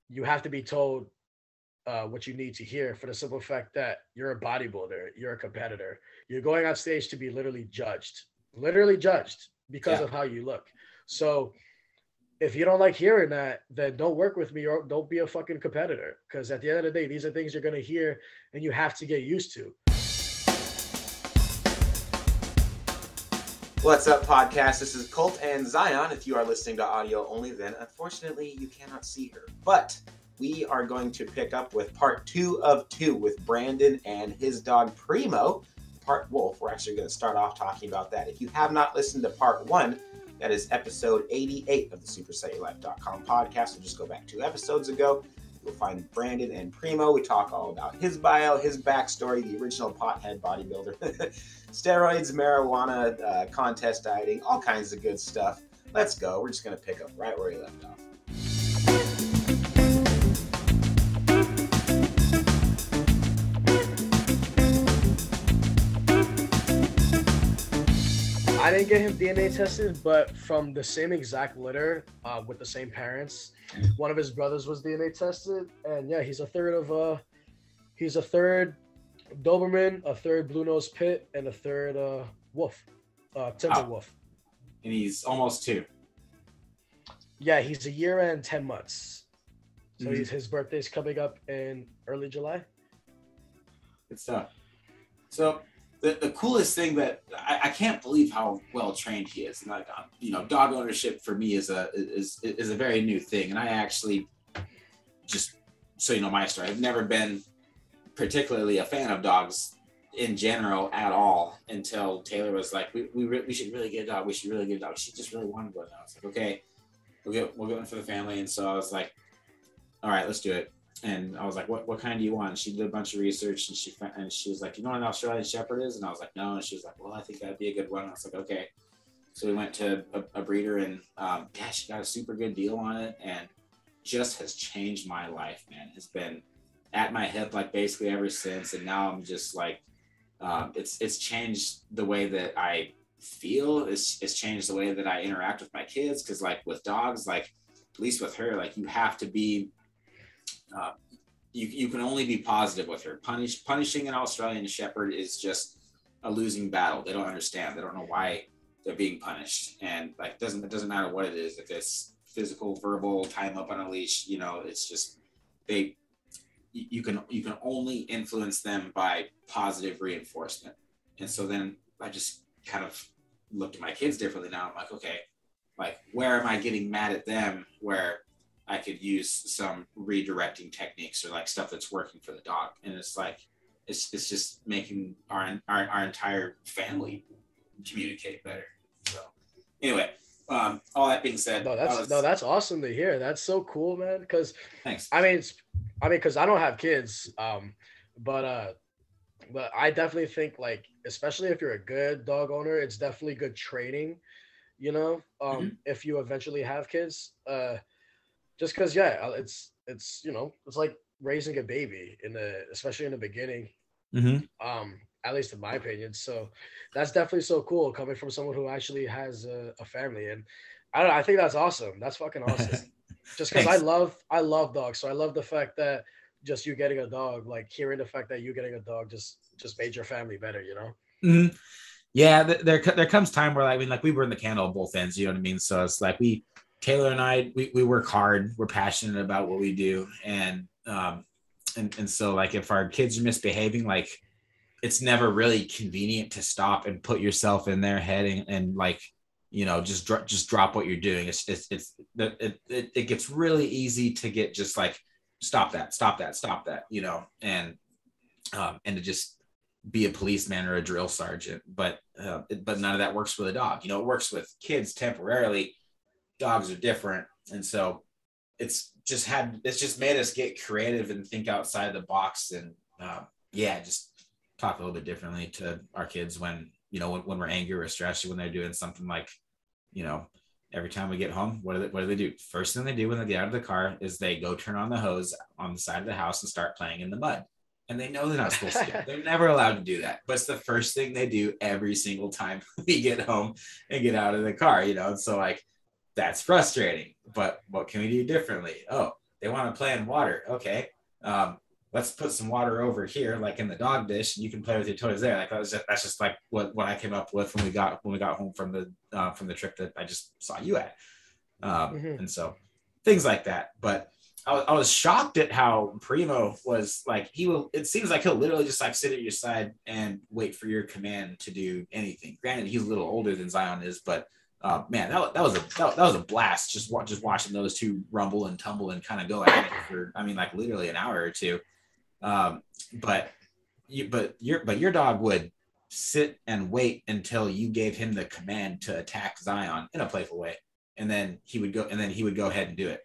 you have to be told what you need to hear for the simple fact that you're a bodybuilder, you're a competitor. You're going on stage to be literally judged because Yeah. of how you look. So if you don't like hearing that, then don't work with me or don't be a fucking competitor. Because at the end of the day, these are things you're going to hear and you have to get used to. What's up, podcast? This is Colt and Zion. If you are listening to audio only, then unfortunately you cannot see her. But we are going to pick up with part 2 of 2 with Brandon and his dog Primo. Part Wolf. We're actually going to start off talking about that. If you have not listened to part 1, that is episode 88 of the SuperCellulite.com podcast. So just go back 2 episodes ago. You'll find Brandon and Primo. We talk all about his bio, his backstory, the original pothead bodybuilder, steroids, marijuana, contest dieting, all kinds of good stuff. Let's go. We're just going to pick up right where he left off. I didn't get him DNA tested, but from the same exact litter with the same parents, one of his brothers was DNA tested, and yeah, he's a third Doberman, a third blue nose pit, and a third wolf, timber wolf. And he's almost 2. Yeah, he's a year and 10 months. So his birthday's coming up in early July. Good stuff. So the coolest thing that I can't believe how well trained he is. And like, dog ownership for me is a very new thing. And I actually, just so you know my story, I've never been particularly a fan of dogs in general at all until Taylor was like, we should really get a dog. We should really get a dog. She just really wanted one. I was like, okay, we'll get one for the family. And so I was like, all right, let's do it. And I was like, what kind do you want? And she did a bunch of research, and she was like, you know what an Australian Shepherd is? And I was like, no. And she was like, well, I think that'd be a good one. And I was like, okay. So we went to a breeder, and she got a super good deal on it, and just has changed my life, man. It's been at my hip like basically ever since. And now I'm just like, it's changed the way that I feel. It's changed the way that I interact with my kids. Cause like with dogs, like at least with her, like you have to be, you can only be positive with her. Punishing an Australian Shepherd is just a losing battle. They don't understand. They don't know why they're being punished. And like, it doesn't matter what it is. If it's physical, verbal, tie them up on a leash, it's just, you can only influence them by positive reinforcement. And so then I just kind of looked at my kids differently now. I'm like, okay, like where am I getting mad at them where I could use some redirecting techniques or like stuff that's working for the dog? And it's like, it's just making our entire family communicate better. So anyway, all that being said, that's awesome to hear. That's so cool, man. Because thanks. I mean, because I don't have kids, but I definitely think like, especially if you're a good dog owner, it's definitely good training. If you eventually have kids, just because it's it's like raising a baby especially in the beginning. At least in my opinion. So that's definitely so cool coming from someone who actually has a family. And I don't know, I think that's awesome. That's fucking awesome. Just because I love dogs. So I love the fact that just you getting a dog, like hearing the fact that you getting a dog just made your family better, Yeah, there comes time where we were in the candle at both ends, you know what I mean? So it's like Taylor and I work hard, we're passionate about what we do. And so like if our kids are misbehaving, like it's never really convenient to stop and put yourself in their head and like, just drop what you're doing. It gets really easy to get just like, stop that, and to just be a policeman or a drill sergeant. But none of that works with a dog. It works with kids temporarily. Dogs are different. And so it's just made us get creative and think outside the box and just talk a little bit differently to our kids when we're angry or stressed, when they're doing something like, every time we get home, what do they do? First thing they do when they get out of the car is they go turn on the hose on the side of the house and start playing in the mud. And they know they're not supposed to do it. They're never allowed to do that. But it's the first thing they do every single time we get home and get out of the car, And so like, that's frustrating, but what can we do differently? Oh, They want to play in water. Okay. Let's put some water over here, like in the dog dish, and you can play with your toys there. Like that's just like what I came up with when we got home from the trip that I just saw you at. And so things like that. But I was shocked at how Primo was like, it seems like he'll literally just like sit at your side and wait for your command to do anything. Granted, he's a little older than Zion is, but man, that was a blast. Just watching those two rumble and tumble and kind of go at it for, I mean, like literally an hour or two. But your dog would sit and wait until you gave him the command to attack Zion in a playful way, and then he would go ahead and do it.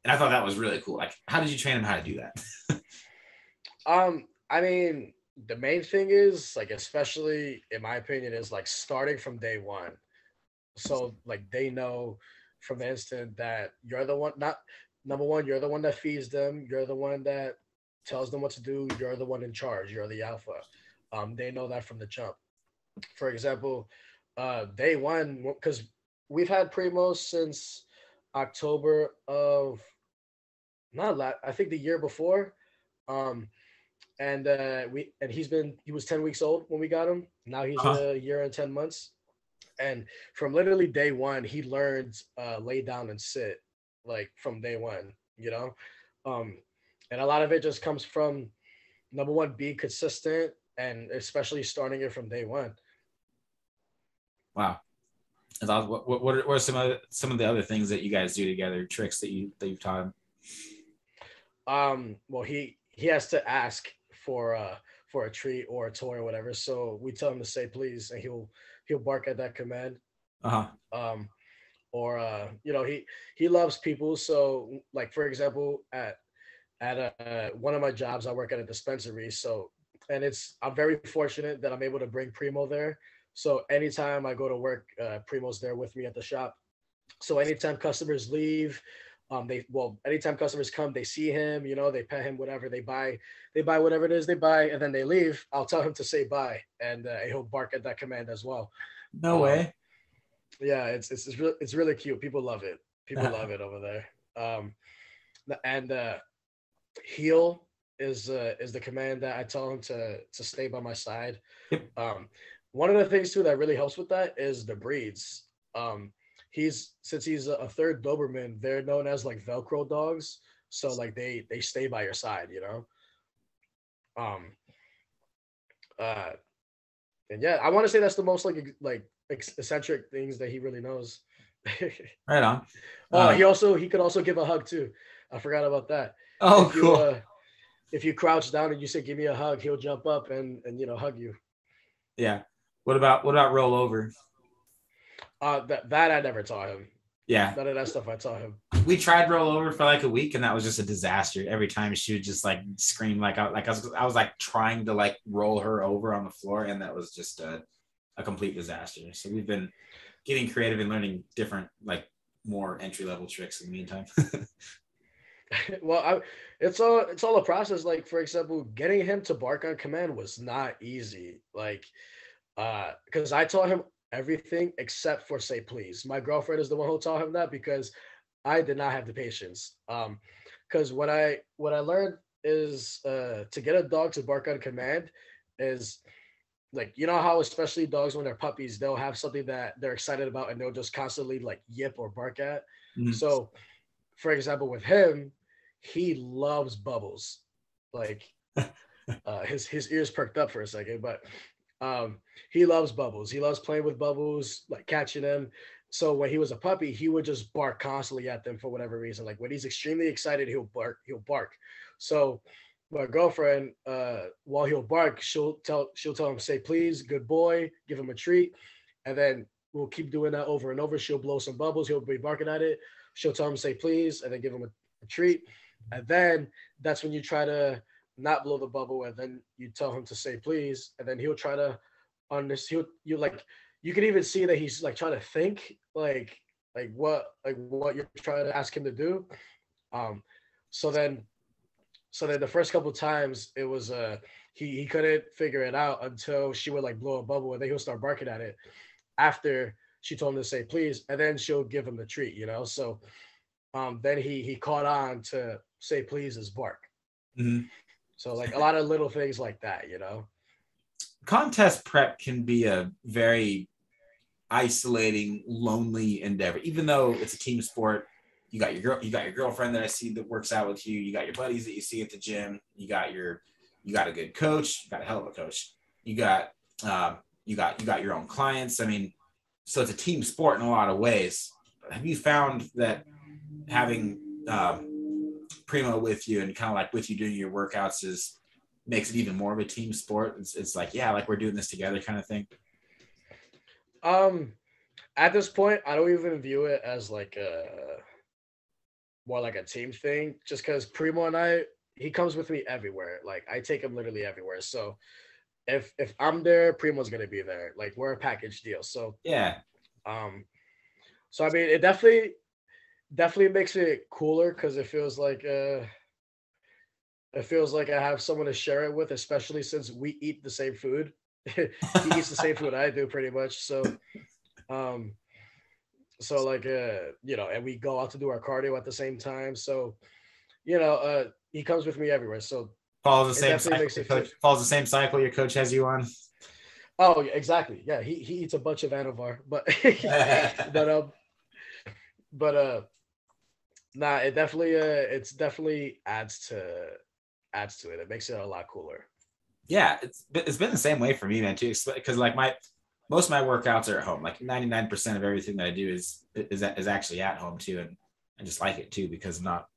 And I thought that was really cool. Like, how did you train him how to do that? I mean, the main thing is like, especially in my opinion, is like starting from day one. So like they know from the instant that you're the one, not number one, you're the one that feeds them, you're the one that tells them what to do, you're the one in charge, you're the alpha. They know that from the jump. For example, day one, because we've had Primos since October of I think the year before. And he was 10 weeks old when we got him. Now he's a year and 10 months. And from literally day one, he learned lay down and sit, like from day one, you know? And a lot of it just comes from, number one, being consistent, and especially starting it from day one. Wow. What are some of the other things that you guys do together, tricks that you've taught him? Well, he has to ask for a treat or a toy or whatever. So we tell him to say please, and he'll bark at that command. Or you know, he loves people. So like, for example, at one of my jobs, I work at a dispensary. So, and I'm very fortunate that I'm able to bring Primo there. So anytime I go to work, Primo's there with me at the shop. So anytime customers leave, anytime customers come, they see him, you know, they pet him, whatever, they buy whatever it is they buy, and then they leave. I'll tell him to say bye, and he'll bark at that command as well. No way. Yeah, it's really cute. People love it. People love it over there. And heel is the command that I tell him to stay by my side. Yep. One of the things too that really helps with that is the breeds. Since he's a third Doberman, they're known as like Velcro dogs. So like they stay by your side, you know. And yeah, I want to say that's the most like eccentric things that he really knows. Right on. He could also give a hug too. I forgot about that. Oh, cool. If you crouch down and you say give me a hug, he'll jump up and you know, hug you. Yeah. What about roll over? That I never taught him. Yeah. None of that stuff I taught him. We tried roll over for like a week, and that was just a disaster. Every time she would just like scream, I was like trying to like roll her over on the floor, and that was just a complete disaster. So we've been getting creative and learning different, like more entry level tricks in the meantime. Well, it's all a process. Like, for example, getting him to bark on command was not easy. Like, because I taught him everything except for say please. My girlfriend is the one who taught him that, because I did not have the patience. Because what I learned is to get a dog to bark on command is, like, you know how especially dogs when they're puppies, they'll have something that they're excited about and they'll just constantly like yip or bark at. Mm-hmm. So for example, with him, he loves bubbles. Like his ears perked up for a second, but he loves bubbles. He loves playing with bubbles, like catching them. So when he was a puppy, he would just bark constantly at them for whatever reason. Like when he's extremely excited, he'll bark. So my girlfriend, while he'll bark, she'll tell him, say please, good boy, give him a treat. And then we'll keep doing that over and over. She'll blow some bubbles, he'll be barking at it. She'll tell him, say please, and then give him a treat. And then that's when you try to not blow the bubble, and then you tell him to say please, and then he'll try to you can even see that he's like trying to think like what you're trying to ask him to do. So then the first couple of times it was he couldn't figure it out until she would like blow a bubble, and then he'll start barking at it after she told him to say please, and then she'll give him the treat, you know. So then he caught on to say please as bark. Mm-hmm. So like a lot of little things like that, Contest prep can be a very isolating, lonely endeavor. Even though it's a team sport, you got your girlfriend that I see that works out with you. You got your buddies that you see at the gym. You got a good coach. You got a hell of a coach. You got your own clients. I mean, so it's a team sport in a lot of ways. Have you found that having Primo with you and kind of like with you doing your workouts makes it even more of a team sport? It's like, yeah, like we're doing this together kind of thing. At this point, I don't even view it as like more like a team thing, just because Primo and he comes with me everywhere. Like I take him literally everywhere. So if I'm there, Primo's gonna be there. Like we're a package deal. So yeah. So I mean, it definitely makes it cooler because it feels like I have someone to share it with, especially since we eat the same food. He eats the same food I do pretty much. So like and we go out to do our cardio at the same time. So he comes with me everywhere. So follows the same cycle your coach has you on. Oh, yeah, exactly. Yeah, he eats a bunch of Anavar, but nah, it definitely adds to it. It makes it a lot cooler. Yeah, it's been the same way for me, man, too. Because like most of my workouts are at home. Like 99% of everything that I do is actually at home too, and I just like it too because I'm not,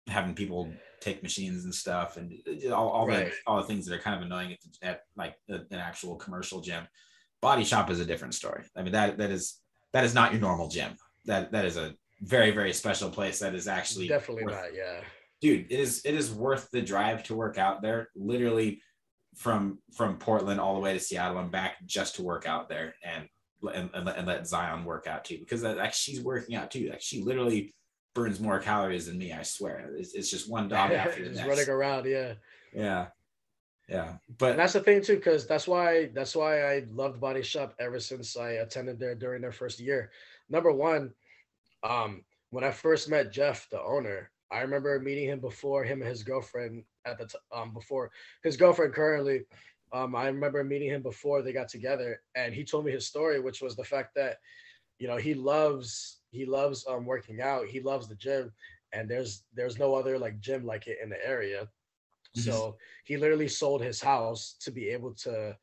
having people take machines and stuff and all the things that are kind of annoying at like an actual commercial gym. Body shop is a different story. I mean that is not your normal gym. That is a very, very special place that is actually definitely not. Yeah, dude, it is worth the drive to work out there. Literally from Portland all the way to Seattle and back just to work out there and let Zion work out too, because like she's working out too. Like she literally burns more calories than me. I swear. It's just one dog after the next. Running around. Yeah. But and that's the thing too, because that's why I loved Body Shop ever since I attended there during their first year. Number one, when I first met Jeff, the owner, I remember meeting him before him and his girlfriend before his girlfriend currently. I remember meeting him before they got together, and he told me his story, which was the fact that he loves working out. He loves the gym, and there's no other like gym like it in the area. Mm-hmm. So he literally sold his house to be able to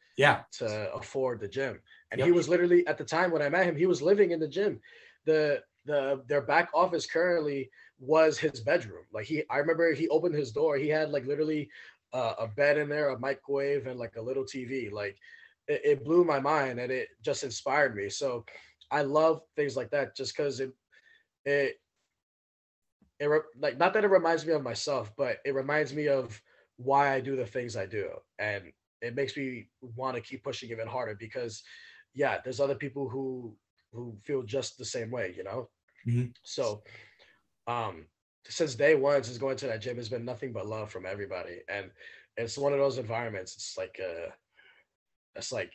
afford the gym. And he was literally, at the time when I met him, he was living in the gym. Their back office currently was his bedroom. Like I remember he opened his door. He had like literally a bed in there, a microwave, and like a little TV. Like it blew my mind, and it just inspired me. So I love things like that, just because it like, not that it reminds me of myself, but it reminds me of why I do the things I do, and it makes me want to keep pushing even harder because, there's other people who feel just the same way, Mm-hmm. So, since day one, since going to that gym, has been nothing but love from everybody, and it's one of those environments. It's like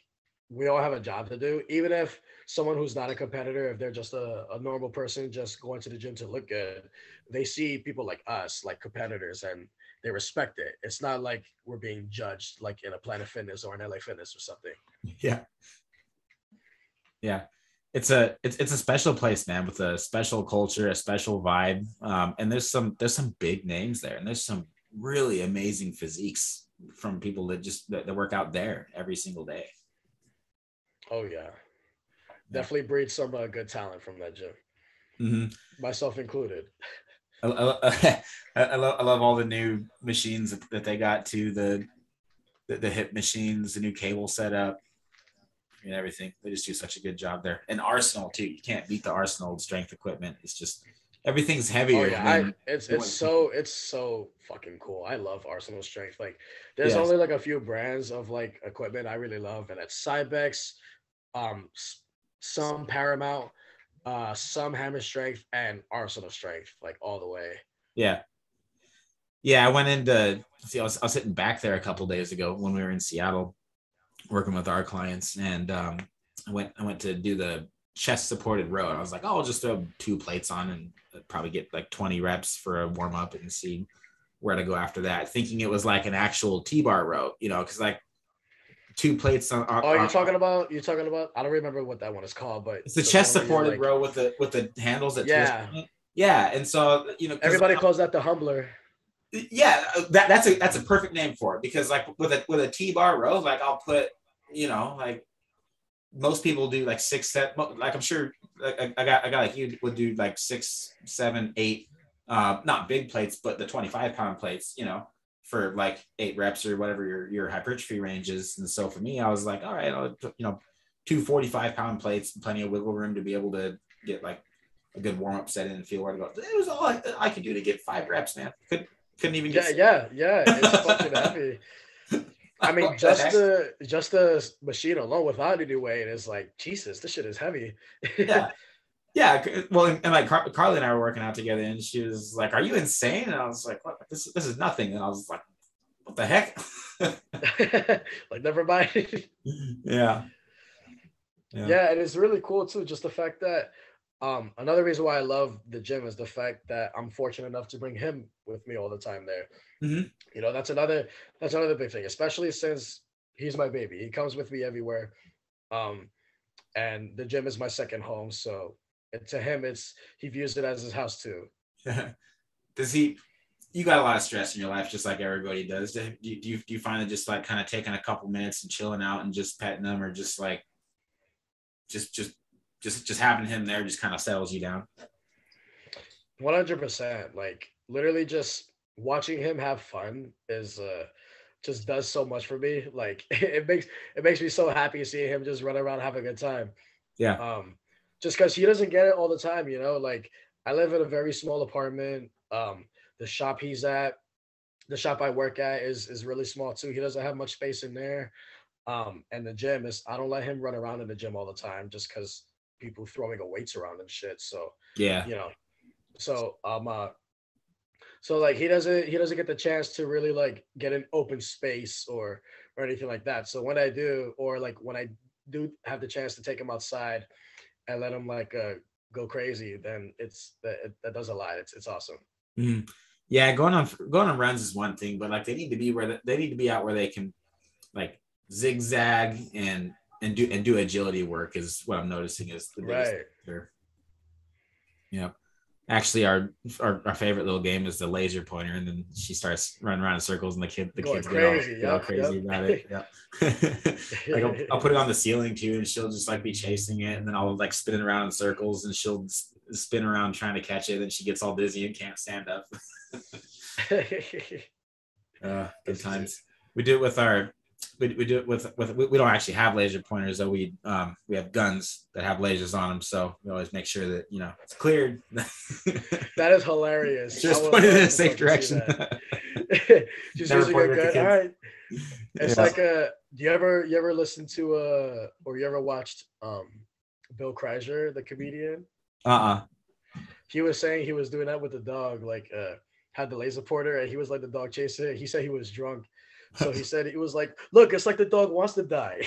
we all have a job to do, even if someone who's not a competitor, if they're just a normal person just going to the gym to look good, they see people like us, like competitors, and they respect it. It's not like we're being judged like in a Planet Fitness or an LA Fitness or something. Yeah. It's a special place, man, with a special culture, a special vibe. And there's some big names there, and there's some really amazing physiques from people that work out there every single day. Oh yeah. Definitely breeds some good talent from that gym. Mm-hmm. Myself included. I love all the new machines that they got too, the hip machines, the new cable setup, and everything. They just do such a good job there. And Arsenal too. You can't beat the Arsenal strength equipment. It's just everything's heavier. Oh yeah, it's so fucking cool. I love Arsenal strength. Like there's only like a few brands of like equipment I really love, and it's Cybex, some Paramount, some Hammer Strength, and Arsenal Strength, like all the way. I went into I was sitting back there a couple days ago when we were in Seattle working with our clients, and I went to do the chest supported row. And I was like, oh, I'll just throw 2 plates on and probably get like 20 reps for a warm up and see where to go after that, thinking it was like an actual T-bar row, you know, because like 2 plates on. Oh, you're talking about. I don't remember what that one is called, but it's the chest supported row with the handles that twist. Yeah, and so you know, everybody calls that the humbler. Yeah, that's a perfect name for it, because like with a T-bar row, like I'll put, you know, like most people do like 6 set, like I'm sure like I got like you would do like 6, 7, 8, not big plates, but the 25-pound plates, you know, for like 8 reps or whatever your hypertrophy range is. And so for me, I was like, all right, I'll, you know, 2 45-pound plates, plenty of wiggle room to be able to get like a good warm-up set in and feel where to go. It was all I could do to get 5 reps, man. Couldn't even get yeah. It's fucking heavy. I mean, just the machine alone without any weight is like, Jesus, this shit is heavy. Yeah. Well, and like Carly and I were working out together, and she was like, "Are you insane?" And I was like, "What? This is nothing." And I was like, "What the heck?" Like, never mind. Yeah, and it's really cool too. Just the fact that another reason why I love the gym is the fact that I'm fortunate enough to bring him with me all the time there. Mm-hmm. You know, that's another big thing, especially since he's my baby. He comes with me everywhere. And the gym is my second home. So to him, he views it as his house too. Does he? You got a lot of stress in your life, just like everybody does. Do you find it just like kind of taking a couple minutes and chilling out and just petting them, or just like just having him there just kind of settles you down? 100%. Like literally, just watching him have fun is just does so much for me. Like it makes me so happy seeing him just run around having a good time. Yeah. Just because he doesn't get it all the time, you know. Like I live in a very small apartment. The shop I work at is really small too. He doesn't have much space in there. And the gym is, I don't let him run around in the gym all the time just because people throwing weights around and shit. So yeah, you know, so so like he doesn't get the chance to really like get an open space or anything like that. So when I do, or like when I do have the chance to take him outside and let him like go crazy, then that does a lot. It's awesome. Mm-hmm. Yeah, going on runs is one thing, but like they need to be out where they can like zigzag and do agility work is what I'm noticing is the biggest factor. Yeah. Actually, our favorite little game is the laser pointer, and then she starts running around in circles, and the kids get all crazy about it. Yeah. Like I'll put it on the ceiling too, and she'll just like be chasing it, and then I'll like spin it around in circles, and she'll spin around trying to catch it, and she gets all dizzy and can't stand up. Good times. We do it with our. We do it with we don't actually have laser pointers, though. We have guns that have lasers on them, so we always make sure that, you know, it's cleared. That is hilarious. Just point it in a safe direction. Just using a gun. All right. It's like do you ever listen to or you ever watched Bill Kreischer, the comedian? He was saying he was doing that with the dog, like had the laser pointer, and he was like the dog chasing it. He said he was drunk. So he said, it was like, look, it's like the dog wants to die.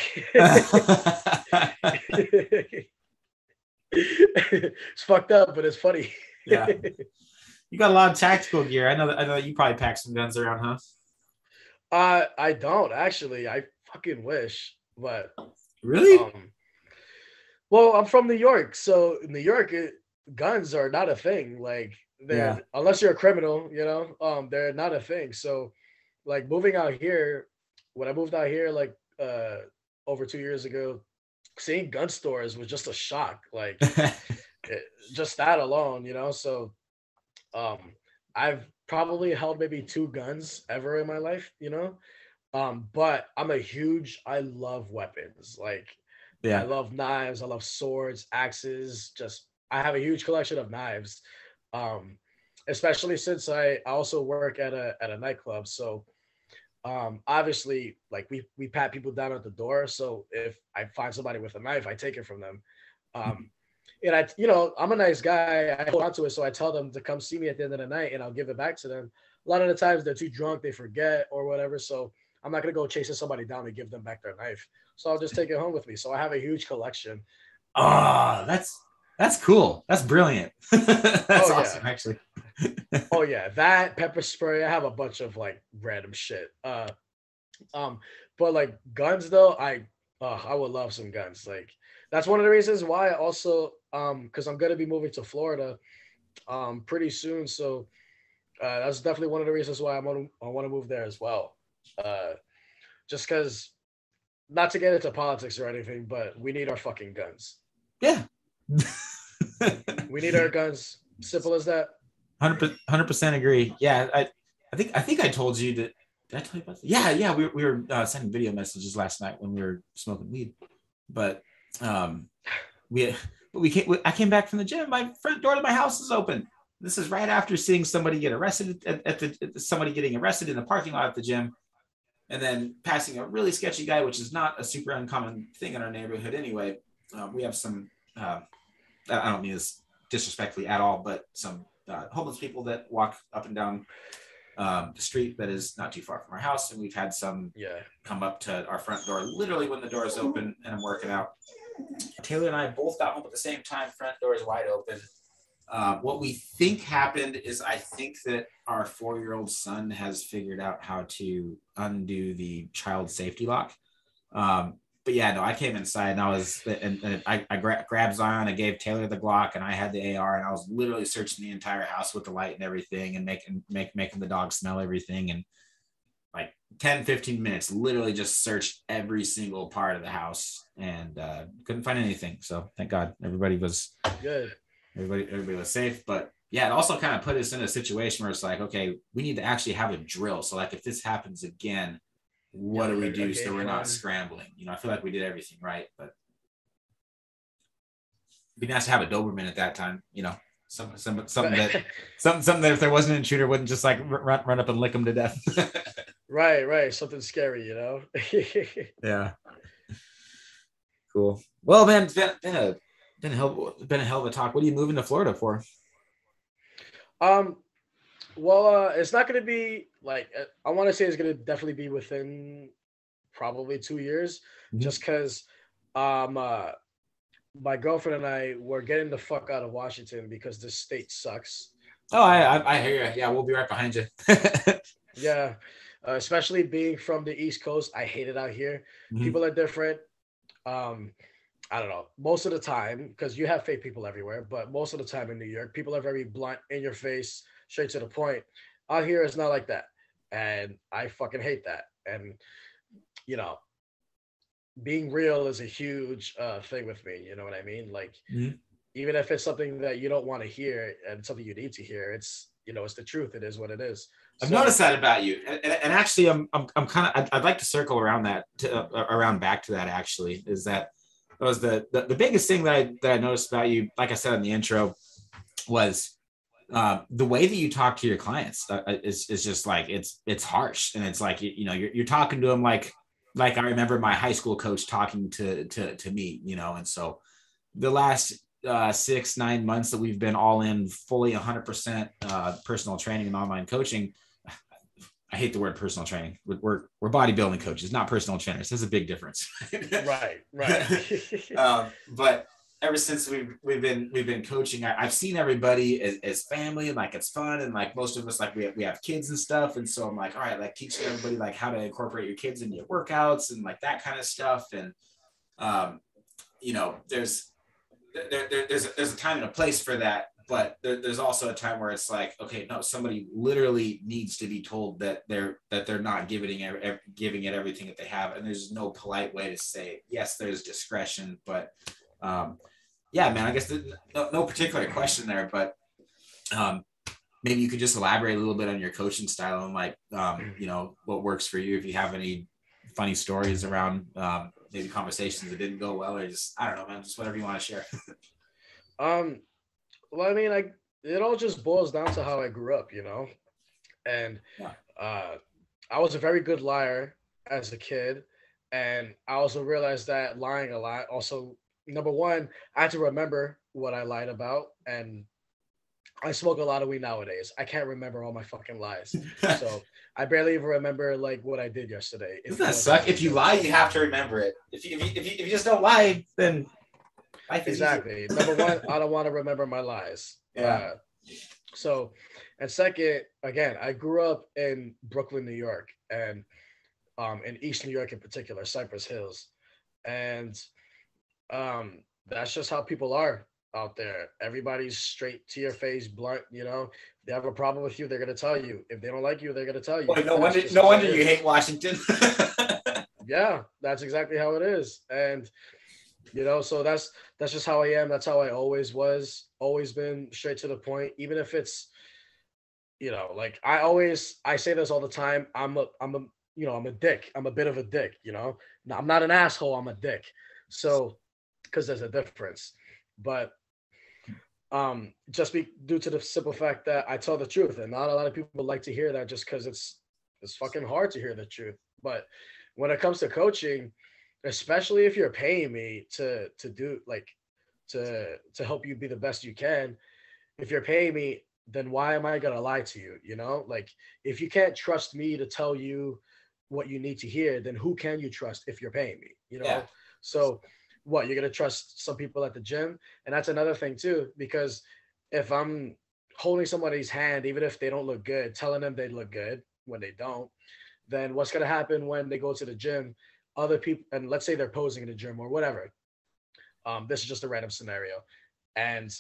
It's fucked up, but it's funny. Yeah. You got a lot of tactical gear. I know that you probably pack some guns around, huh? I don't actually. I fucking wish, but really? Well, I'm from New York, so in New York, guns are not a thing. Like unless you're a criminal, you know, they're not a thing. So like moving out here, when I moved out here like over 2 years ago, seeing gun stores was just a shock. Like just that alone, you know. So I've probably held maybe 2 guns ever in my life, you know. But I love weapons. Like I love knives, I love swords, axes. Just I have a huge collection of knives. Especially since I also work at a nightclub. So obviously like we pat people down at the door. So if I find somebody with a knife, I take it from them. And I, you know, I'm a nice guy. I hold on to it. So I tell them to come see me at the end of the night and I'll give it back to them. A lot of the times they're too drunk, they forget or whatever. So I'm not going to go chasing somebody down to give them back their knife. So I'll just take it home with me. So I have a huge collection. Oh, that's cool. That's brilliant. That's Oh awesome, yeah. actually. Oh yeah, that pepper spray. I have a bunch of like random shit. Um, but like guns though, I would love some guns. Like that's one of the reasons why I also because I'm gonna be moving to Florida pretty soon. So that's definitely one of the reasons why I want to move there as well. Uh, just because not to get into politics or anything, but we need our fucking guns. Yeah. We need our guns. Simple as that. 100% agree. Yeah, I think I told you that. Did I tell you about that? Yeah. We were sending video messages last night when we were smoking weed, but we I came back from the gym. My front door to my house is open. This is right after seeing somebody get arrested somebody getting arrested in the parking lot at the gym, and then passing a really sketchy guy, which is not a super uncommon thing in our neighborhood anyway. We have some. I don't mean this disrespectfully at all, but some homeless people that walk up and down the street that is not too far from our house, and we've had some come up to our front door literally when the door is open and I'm working out. Taylor and I both got home at the same time. Front door is wide open. What we think happened is I think that our 4-year-old son has figured out how to undo the child safety lock. But yeah, no, I came inside and I grabbed Zion, I gave Taylor the Glock, and I had the AR, and I was literally searching the entire house with the light and everything, and making the dog smell everything. And like 10, 15 minutes, literally just searched every single part of the house and couldn't find anything. So thank God everybody was good. Everybody was safe. But yeah, it also kind of put us in a situation where it's like, okay, we need to actually have a drill. So like if this happens again, what do we do so we're not scrambling? You know, I feel like we did everything right, but it'd be nice to have a Doberman at that time, you know, something that if there wasn't an intruder wouldn't just like run up and lick them to death. Right. Something scary, you know? Yeah. Cool. Well, man, it's been a hell of a talk. What are you moving to Florida for? Well, it's not going to be like I want to say it's going to definitely be within probably 2 years, just because my girlfriend and I were getting the fuck out of Washington because this state sucks. Oh, I hear you. Yeah, we'll be right behind you. Yeah, especially being from the East Coast, I hate it out here. People are different. I don't know. Most of the time, because you have fake people everywhere, but most of the time in New York, people are very blunt, in your face, straight to the point. Out here, it's not like that. And I fucking hate that. And, you know, being real is a huge thing with me. You know what I mean? Like, even if it's something that you don't want to hear and something you need to hear, it's, you know, it's the truth. It is what it is. I've noticed that about you. And actually, I'm kind of, I'd like to circle around that, around back to that, actually, is that was the biggest thing that I noticed about you, like I said in the intro, was the way that you talk to your clients is just like it's harsh, and it's like you know you're talking to them like I remember my high school coach talking to me, you know. And so the last 6-9 months that we've been all in fully 100% personal training and online coaching. I hate the word personal training. We're bodybuilding coaches, not personal trainers. There's a big difference. Right. But ever since we've been coaching, I've seen everybody as family, and like it's fun, and like most of us like we have kids and stuff, and so I'm like, all right, like teaching everybody like how to incorporate your kids into your workouts and like that kind of stuff. And you know, there's a time and a place for that. But there's also a time where it's like, okay, no, somebody literally needs to be told that they're not giving it everything that they have, and there's no polite way to say it. Yes, there's discretion, but yeah, man, I guess no particular question there, but maybe you could just elaborate a little bit on your coaching style and like you know, what works for you. If you have any funny stories around maybe conversations that didn't go well, or just I don't know, man, just whatever you want to share. Well, I mean, it all just boils down to how I grew up, you know, and I was a very good liar as a kid, and I also realized that lying a lot. Also, number one, I had to remember what I lied about, and I smoke a lot of weed nowadays. I can't remember all my fucking lies, so I barely even remember like what I did yesterday. Doesn't that suck? If you lie, you have to remember it. If you just don't lie, then Life is Exactly. easier. Number one, I don't want to remember my lies. Yeah. So, and second, again, I grew up in Brooklyn, New York, and in East New York in particular, Cypress Hills, and that's just how people are out there. Everybody's straight to your face, blunt. You know, if they have a problem with you, they're gonna tell you. If they don't like you, they're gonna tell you. Boy, no That's wonder, just no how it wonder you is. hate Washington. Yeah, that's exactly how it is, and you know, so that's just how I am. That's how I always was, always been straight to the point. Even if it's, you know, like I say this all the time. I'm a you know, I'm a dick. I'm a bit of a dick. You know, no, I'm not an asshole. I'm a dick. So because there's a difference, but just be due to the simple fact that I tell the truth, and not a lot of people like to hear that just because it's fucking hard to hear the truth. But when it comes to coaching, especially if you're paying me to do like to help you be the best you can, if you're paying me, then why am I gonna lie to you? You know, like if you can't trust me to tell you what you need to hear, then who can you trust if you're paying me? You Yeah. know, so what you're gonna trust some people at the gym, and that's another thing too, because if I'm holding somebody's hand, even if they don't look good, telling them they look good when they don't, then what's gonna happen when they go to the gym? Other people, and let's say they're posing in the gym or whatever. This is just a random scenario, and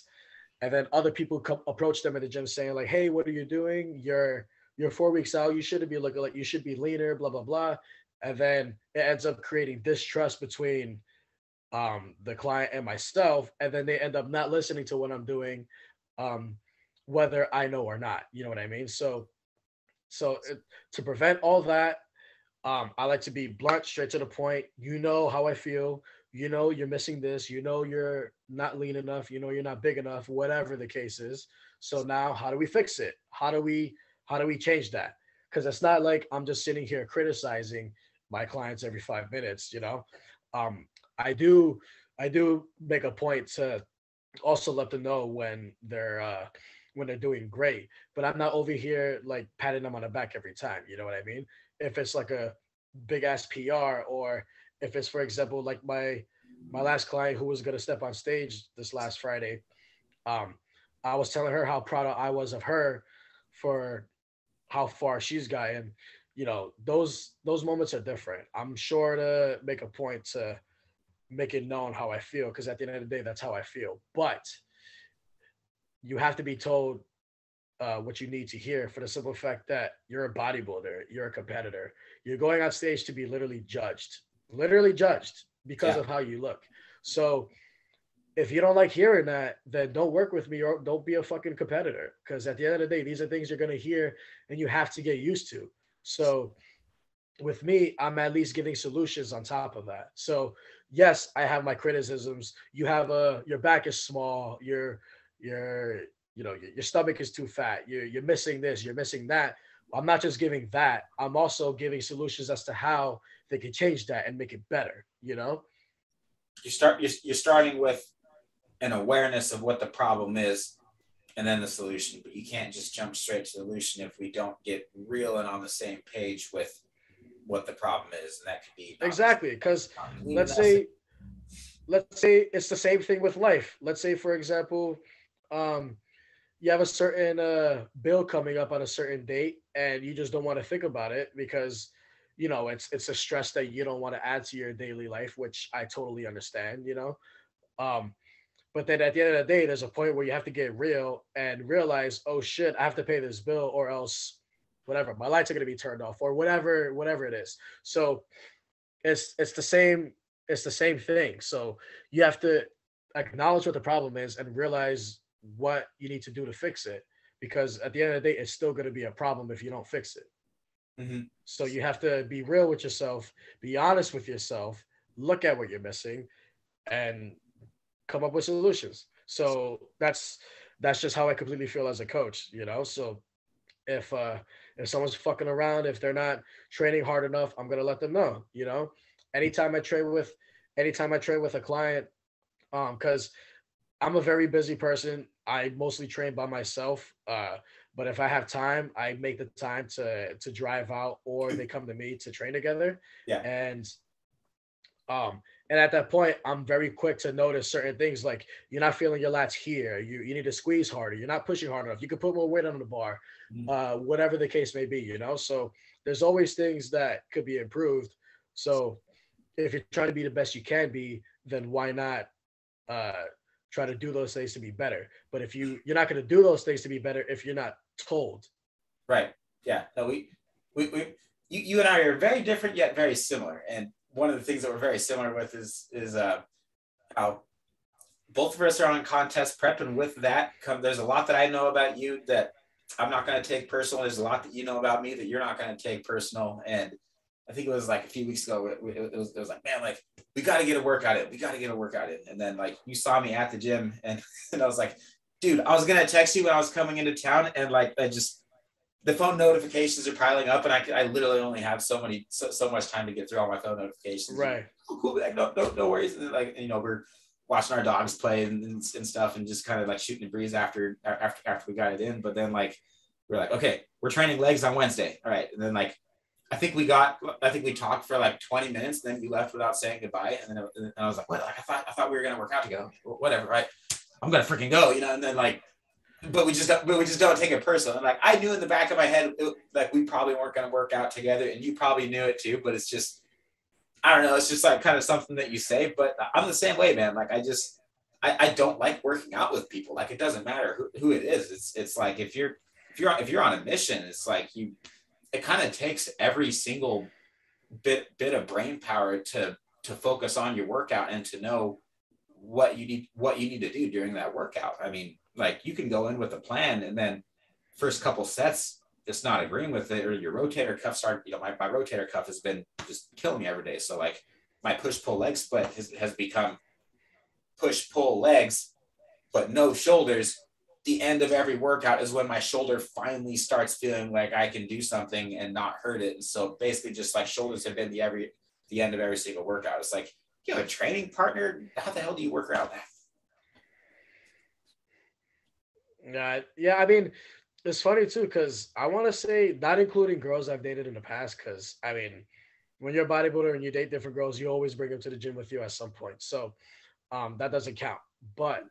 then other people come approach them in the gym saying like, "Hey, what are you doing? You're 4 weeks out. You shouldn't be looking like you should be leaner." Blah blah blah, and then it ends up creating distrust between the client and myself, and then they end up not listening to what I'm doing, um, whether I know or not. You know what I mean? So to prevent all that, I like to be blunt, straight to the point. You know how I feel. You know you're missing this. You know you're not lean enough. You know you're not big enough. Whatever the case is. So now, how do we fix it? How do we change that? Because it's not like I'm just sitting here criticizing my clients every 5 minutes. You know, um, I do I do make a point to also let them know when they're doing great. But I'm not over here like patting them on the back every time. You know what I mean? If it's like a big ass PR, or if it's, for example, like my last client who was gonna step on stage this last Friday, um, I was telling her how proud I was of her for how far she's gotten. You know, those moments are different. I'm sure to make a point to make it known how I feel, because at the end of the day, that's how I feel. But you have to be told what you need to hear, for the simple fact that you're a bodybuilder, you're a competitor, you're going on stage to be literally judged because Yeah. of how you look. So if you don't like hearing that, then don't work with me or don't be a fucking competitor. Because at the end of the day, these are things you're going to hear and you have to get used to. So with me, I'm at least giving solutions on top of that. So yes, I have my criticisms. You have your back is small, your your stomach is too fat, you're missing this, you're missing that. I'm not just giving that. I'm also giving solutions as to how they can change that and make it better, you know? You're starting with an awareness of what the problem is and then the solution, but you can't just jump straight to the solution if we don't get real and on the same page with what the problem is, and that could be Exactly. Because let's leanness. say let's say it's the same thing with life. Let's say, for example, um, you have a certain bill coming up on a certain date, and you just don't want to think about it because it's a stress that you don't want to add to your daily life, which I totally understand. Um, but then at the end of the day, there's a point where you have to get real and realize, oh shit, I have to pay this bill, or else whatever, my lights are going to be turned off, or whatever it is. So it's the same thing. So you have to acknowledge what the problem is and realize what you need to do to fix it, because at the end of the day, it's still going to be a problem if you don't fix it. Mm-hmm. So you have to be real with yourself, be honest with yourself, look at what you're missing, and come up with solutions. So that's just how I completely feel as a coach. So if if someone's fucking around, if they're not training hard enough, I'm gonna let them know. Anytime I train with anytime I train with a client, because I'm a very busy person. I mostly train by myself. But if I have time, I make the time to drive out, or they come to me to train together. Yeah. And um, And at that point, I'm very quick to notice certain things like you're not feeling your lats here. You need to squeeze harder. You're not pushing hard enough. You can put more weight on the bar, whatever the case may be, you know? So there's always things that could be improved. So if you're trying to be the best you can be, then why not uh, try to do those things to be better? But if you're not going to do those things to be better if you're not told. Right. Yeah. No, you and I are very different yet very similar. And one of the things that we're very similar with is how both of us are on contest prep, and with that there's a lot that I know about you that I'm not going to take personal. There's a lot that you know about me that you're not going to take personal. And I think it was like a few weeks ago, it was like, man, like we got to get a workout in. We got to get a workout in. And then like you saw me at the gym, and I was like, dude, I was going to text you when I was coming into town, and like the phone notifications are piling up, and I literally only have so much time to get through all my phone notifications. Right. Oh, cool. Like, no worries. And like, you know, we're watching our dogs play and stuff, and just kind of like shooting a breeze after we got it in. But then like, we're like, okay, we're training legs on Wednesday. All right. And then like, I think we talked for like 20 minutes, and then we left without saying goodbye. And then I was like, what? Like, I thought we were going to work out together. Whatever. Right. I'm going to freaking go, you know? And then like, but we just don't take it personal. And like, I knew in the back of my head, like we probably weren't going to work out together, and you probably knew it too, but it's just, I don't know. It's just like kind of something that you say, but I'm the same way, man. Like I don't like working out with people. Like it doesn't matter who it is. It's like, if you're on a mission, it's like it kind of takes every single bit of brain power to focus on your workout and to know what you need to do during that workout. I mean, like you can go in with a plan, and then first couple sets just not agreeing with it, or your rotator cuff start, you know, my rotator cuff has been just killing me every day. So like my push pull leg split has become push pull legs, but no shoulders. The end of every workout is when my shoulder finally starts feeling like I can do something and not hurt it. And so basically just like shoulders have been the end of every single workout. It's like, you have a training partner. How the hell do you work around that? Yeah. I mean, it's funny too, because I want to say, not including girls I've dated in the past, because I mean, when you're a bodybuilder and you date different girls, you always bring them to the gym with you at some point. So that doesn't count. But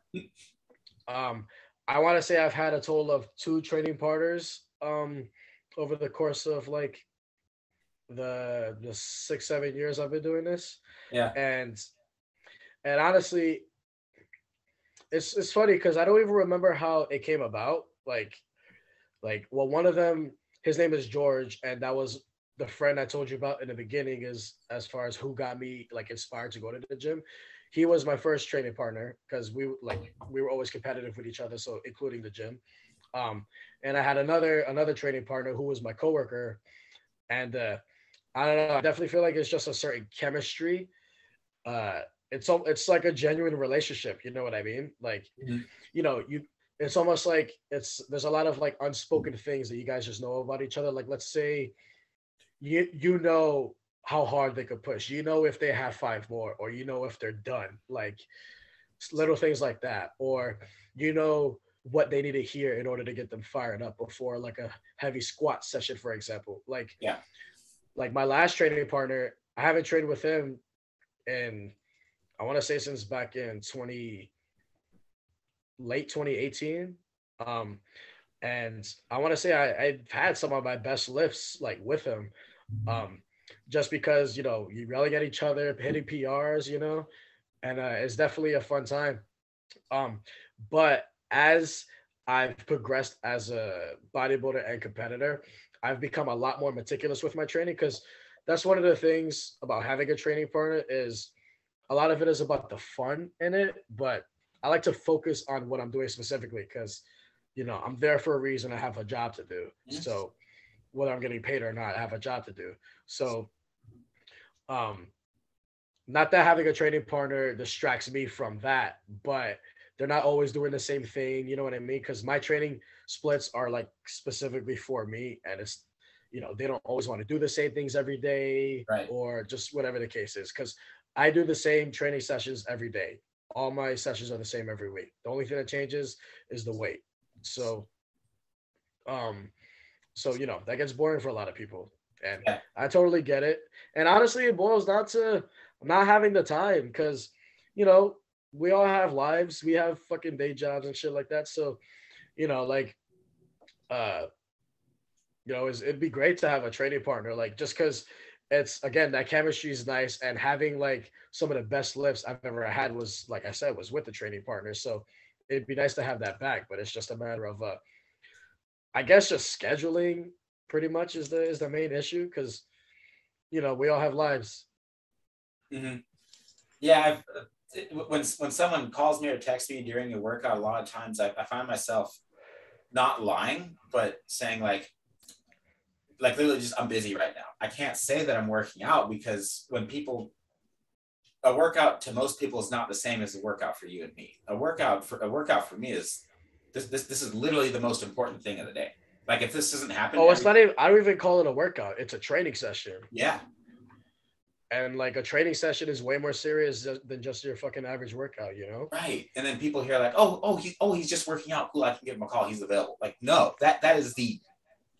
I want to say I've had a total of 2 training partners over the course of like the 6-7 years I've been doing this. Yeah. And honestly, it's funny because I don't even remember how it came about. Well, one of them, his name is George, and that was the friend I told you about in the beginning, is as far as who got me like inspired to go to the gym. He was my first training partner because we were always competitive with each other, so including the gym. And I had another training partner who was my coworker, and I don't know, I definitely feel like it's just a certain chemistry. It's like a genuine relationship, you know what I mean? Like, you know, it's almost like there's a lot of like unspoken things that you guys just know about each other. Like, let's say you know how hard they could push, you know, if they have 5 more, or you know if they're done, like little things like that, or you know what they need to hear in order to get them fired up before like a heavy squat session, for example. Like, yeah, like my last training partner, I haven't trained with him in, I want to say, since back in late 2018. And I want to say I've had some of my best lifts like with him. Just because, you know, you yelling at each other, hitting PRs, you know, and it's definitely a fun time. But as I've progressed as a bodybuilder and competitor, I've become a lot more meticulous with my training, because that's one of the things about having a training partner, is a lot of it is about the fun in it, but I like to focus on what I'm doing specifically, because, you know, I'm there for a reason. I have a job to do. Yes. So whether I'm getting paid or not, I have a job to do. So not that having a training partner distracts me from that, but they're not always doing the same thing. You know what I mean? Because my training splits are like specifically for me, and it's, you know, they don't always want to do the same things every day, right, or just whatever the case is. Because I do the same training sessions every day. All my sessions are the same every week. The only thing that changes is the weight. So, you know, that gets boring for a lot of people, and yeah, I totally get it. And honestly, it boils down to not having the time because, you know, we all have lives. We have fucking day jobs and shit like that. So, you know, like, uh, it'd be great to have a training partner, like just because it's again that chemistry is nice, and having like some of the best lifts I've ever had was, like I said, was with the training partner. So it'd be nice to have that back, but it's just a matter of, I guess, just scheduling. Pretty much is the main issue because we all have lives. Mm-hmm. Yeah, when someone calls me or texts me during a workout, a lot of times I find myself not lying, but saying like literally just, I'm busy right now. I can't say that I'm working out because a workout to most people is not the same as a workout for you and me. A workout for me is this is literally the most important thing of the day. Like if this doesn't happen. Oh, it's not even, I don't even call it a workout. It's a training session. Yeah. And like a training session is way more serious than just your fucking average workout, Right. And then people hear like, he's just working out. Cool, I can give him a call. He's available. Like, no, that is the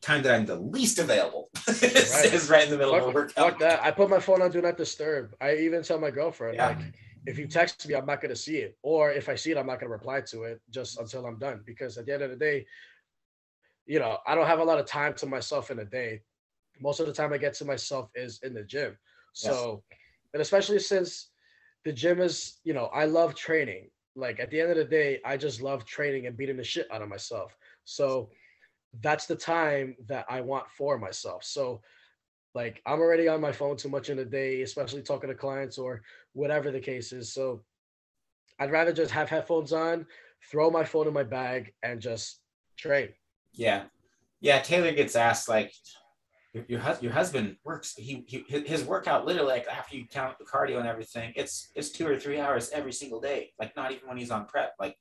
time that I'm the least available. is right in the middle of a workout. Fuck that. I put my phone on do not disturb. I even tell my girlfriend, like, if you text me, I'm not gonna see it. Or if I see it, I'm not gonna reply to it just until I'm done. Because at the end of the day, I don't have a lot of time to myself in a day. Most of the time I get to myself is in the gym. So, and especially since the gym is, I love training. Like at the end of the day, I just love training and beating the shit out of myself. So that's the time that I want for myself. So like I'm already on my phone too much in the day, especially talking to clients or whatever the case is. So I'd rather just have headphones on, throw my phone in my bag and just train. Yeah. Yeah. Taylor gets asked like, your husband works. His workout literally, like after you count the cardio and everything, it's 2 or 3 hours every single day. Like not even when he's on prep. Like,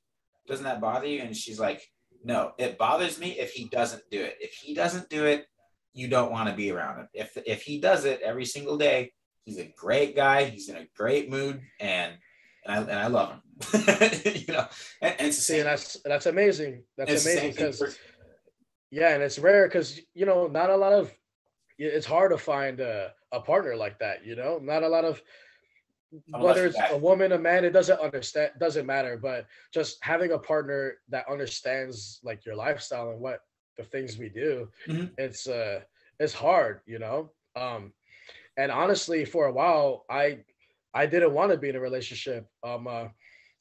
doesn't that bother you? And she's like, no, it bothers me if he doesn't do it. If he doesn't do it, you don't want to be around him. If he does it every single day, he's a great guy. He's in a great mood, and I love him. And see, that's amazing. That's amazing because and it's rare because not a lot of. It's hard to find a partner like that, not a lot of, whether it's a woman, a man, it doesn't matter, but just having a partner that understands like your lifestyle and what the things we do, it's hard, and honestly, for a while, I didn't want to be in a relationship,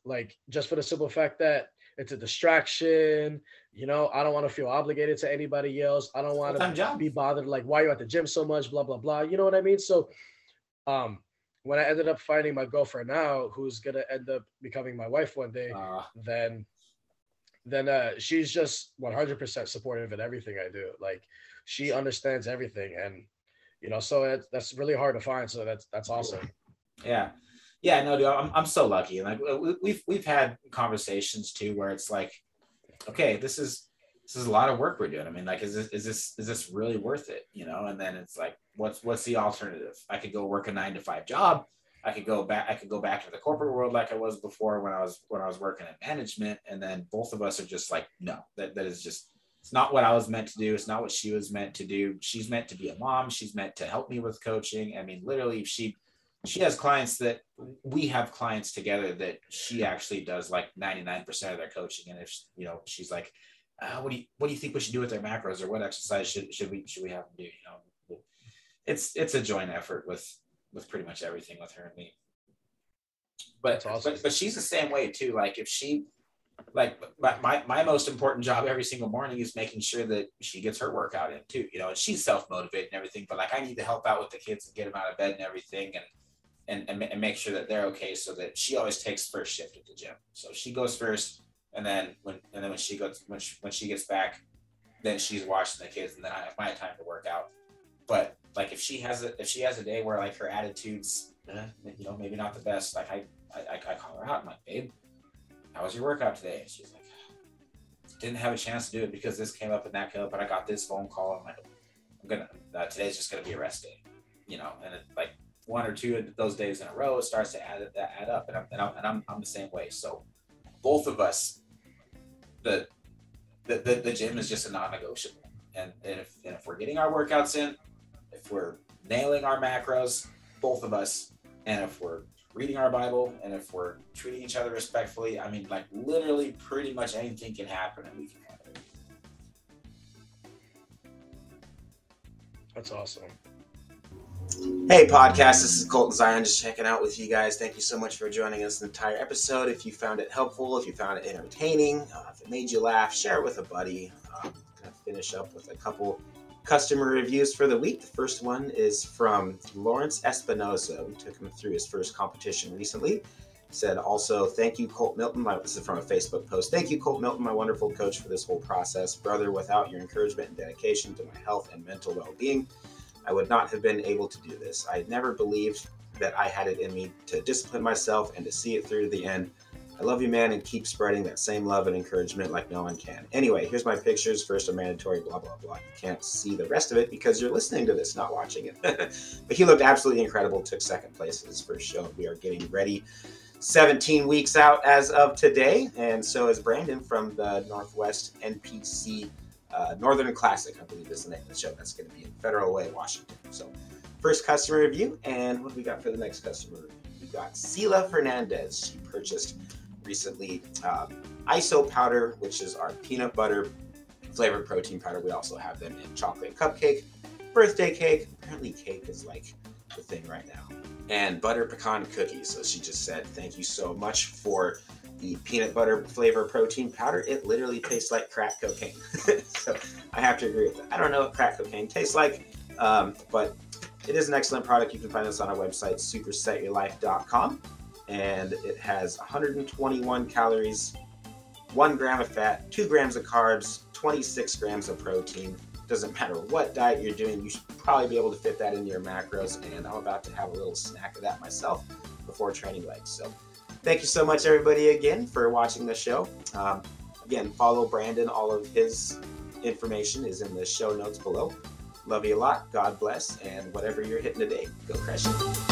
like just for the simple fact that it's a distraction. I don't want to feel obligated to anybody else. I don't want to be bothered. Like, why are you at the gym so much? Blah, blah, blah. You know what I mean? So, when I ended up finding my girlfriend now, who's going to end up becoming my wife one day, then she's just 100% supportive in everything I do. Like, she understands everything. And, so that's really hard to find. So that's awesome. Yeah. Yeah, no, dude, I'm so lucky. Like we've had conversations too, where it's like, okay, this is a lot of work we're doing. I mean, like, is this really worth it? And then it's like, what's the alternative? I could go work a 9-to-5 job. I could go back to the corporate world like I was before when I was working in management. And then both of us are just like, no, that is just, it's not what I was meant to do. It's not what she was meant to do. She's meant to be a mom. She's meant to help me with coaching. I mean, literally, she has clients that we have clients together that she actually does like 99% of their coaching. And if she's like, what do you think we should do with their macros, or what exercise should we have them do? It's a joint effort with pretty much everything with her and me. But awesome. but she's the same way too. Like if she, like my most important job every single morning is making sure that she gets her workout in too, and she's self-motivated and everything, but like I need to help out with the kids and get them out of bed and everything, and make sure that they're okay, so that she always takes first shift at the gym. So she goes first, and then when she gets back, then she's washing the kids, and then I have my time to work out. But like if she has a day where like her attitude's maybe not the best, like I call her out. I'm like, babe, how was your workout today? She's like, didn't have a chance to do it because this came up and that came up, but I got this phone call. I'm like, today's just gonna be a rest day, and it, like 1 or 2 of those days in a row, it starts to add up, and I'm the same way. So both of us, the gym is just a non-negotiable, and if we're getting our workouts in, if we're nailing our macros, both of us and if we're reading our Bible, and if we're treating each other respectfully, I mean, like literally pretty much anything can happen and we can handle it. That's awesome. Hey podcast, this is Colt and Zion, just checking out with you guys. Thank you so much for joining us the entire episode. If you found it helpful, if you found it entertaining, if it made you laugh, share it with a buddy. I'm going to finish up with a couple customer reviews for the week. The first one is from Lawrence Espinoza. We took him through his first competition recently. He said also, thank you, Colt Milton. This is from a Facebook post. Thank you, Colt Milton, my wonderful coach, for this whole process. Brother, without your encouragement and dedication to my health and mental well-being, I would not have been able to do this. I never believed that I had it in me to discipline myself and to see it through to the end. I love you, man, and keep spreading that same love and encouragement like no one can. Anyway, here's my pictures. First, a mandatory blah, blah, blah. You can't see the rest of it because you're listening to this, not watching it. But he looked absolutely incredible, took second place at his first show. We are getting ready. 17 weeks out as of today, and so is Brandon from the Northwest NPC Northern Classic, I believe is the name of the show. That's going to be in Federal Way, Washington. So first customer review, and what do we got for the next customer review? We got Sila Fernandez. She purchased recently ISO powder, which is our peanut butter flavored protein powder. We also have them in chocolate cupcake, birthday cake. Apparently cake is like the thing right now. And butter pecan cookies. So she just said, thank you so much for the peanut butter flavor protein powder. It literally tastes like crack cocaine. So I have to agree with that. I don't know what crack cocaine tastes like, but it is an excellent product. You can find this on our website, supersetyourlife.com. And it has 121 calories, 1 gram of fat, 2 grams of carbs, 26 grams of protein. Doesn't matter what diet you're doing, you should probably be able to fit that into your macros. And I'm about to have a little snack of that myself before training legs. So thank you so much, everybody, again, for watching the show. Again, follow Brandon. All of his information is in the show notes below. Love you a lot. God bless. And whatever you're hitting today, go crush it.